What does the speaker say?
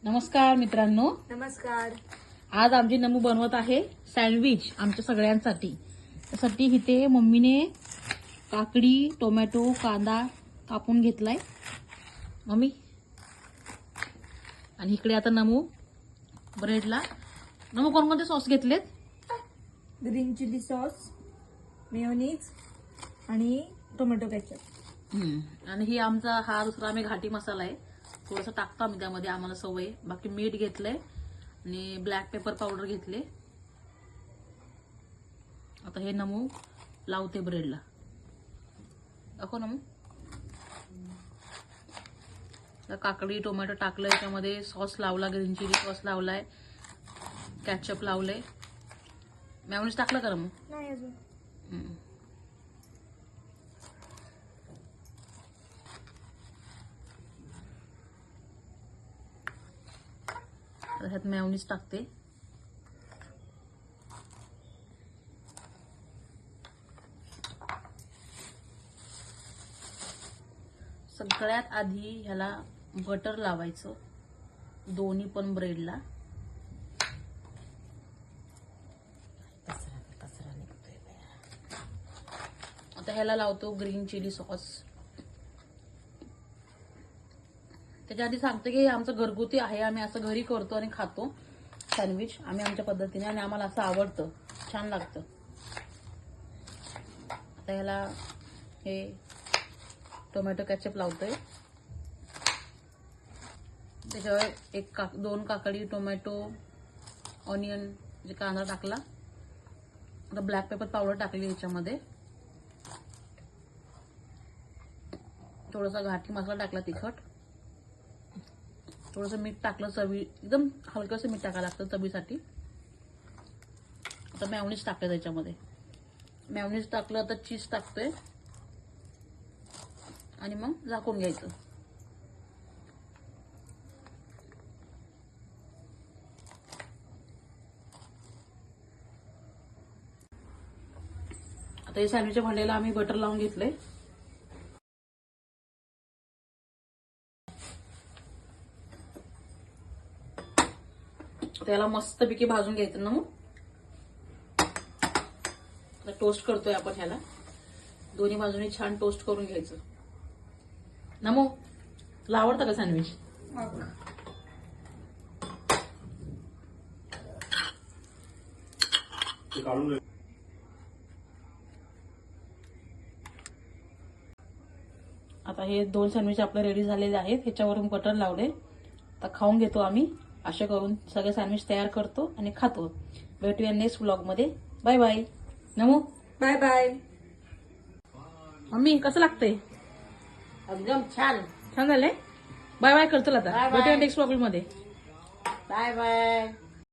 नमस्कार मित्रांनो, नमस्कार. आज आमची नमू बनवत आहे सँडविच आमच्या सगळ्यांसाठी. त्यासाठी इथे मम्मीने काकडी, टोमॅटो, कांदा कापून घेतलाय मम्मी. आणि इकडे आता नमू ब्रेडला कोणकोणते सॉस घेतलेत? ग्रीन चिली सॉस, मेयोनीज आणि टोमॅटो केचप. आणि ही हा दुसरा आम्ही घाटी मसाला आहे. थोडंसं टाकतो आम्ही त्यामध्ये, आम्हाला सवय. बाकी मीठ घेतलंय आणि ब्लॅक पेपर पावडर घेतले. आता हे नमू लावते ब्रेडला. दाखव नमू. काकडी टोमॅटो टाकलं, याच्यामध्ये सॉस लावला, ग्रीन चिली सॉस लावलाय, कॅचअप लावलंय. मेयोनीज टाकलं का नमू? नाही अजून. ह्यात मेयोनीज टाकते. सगळ्यात आधी ह्याला बटर लावायचं दोन्ही पण ब्रेडला. आता ह्याला लावतो ग्रीन चिली सॉस. त्याच्या आधी सांगते की हे आमचं घरगुती आहे, आम्ही असं घरी करतो आणि खातो सँडविच आम्ही आमच्या पद्धतीने, आणि आम्हाला असं आवडतं, छान लागतं. आता ह्याला हे टोमॅटो केचप लावतोय. त्याच्यावर दोन काकडी, टोमॅटो, ऑनियन, कांदा टाकला. आता ब्लॅक पेपर पावडर टाकली याच्यामध्ये. थोडासा घाटी मसाला टाकला तिखट. थोडंसं मीठ टाकलं चवी, एकदम हलकंसं मीठ टाकायला लागतं चवीसाठी. आता मेयोनीज टाकलं त्याच्यामध्ये. मेयोनीज टाकलं, आता चीज टाकतोय आणि मग झाकून घ्यायचं. आता हे सँडविचच्या भांड्याला आम्ही बटर लावून घेतलंय. त्याला मस्तपैकी भाजून घ्यायचं ना. मग टोस्ट करतोय आपण ह्याला. दोन्ही बाजूने छान टोस्ट करून घ्यायचं. नमो, तुला आवडतं का सँडविच? आता हे दोन सँडविच आपले रेडी झालेले आहेत. ह्याच्यावरून बटर लावले. आता खाऊन घेतो आम्ही. अशा करून सगळे सँडविच तयार करतो आणि खातो. भेटूया नेक्स्ट व्लॉग मध्ये. Bye bye. Namo, bye bye. Mummy कसं लागतंय? एकदम छान. छान झालंय. बाय बाय करतो आता. भेटूया नेक्स्ट व्लॉग मध्ये. Bye bye.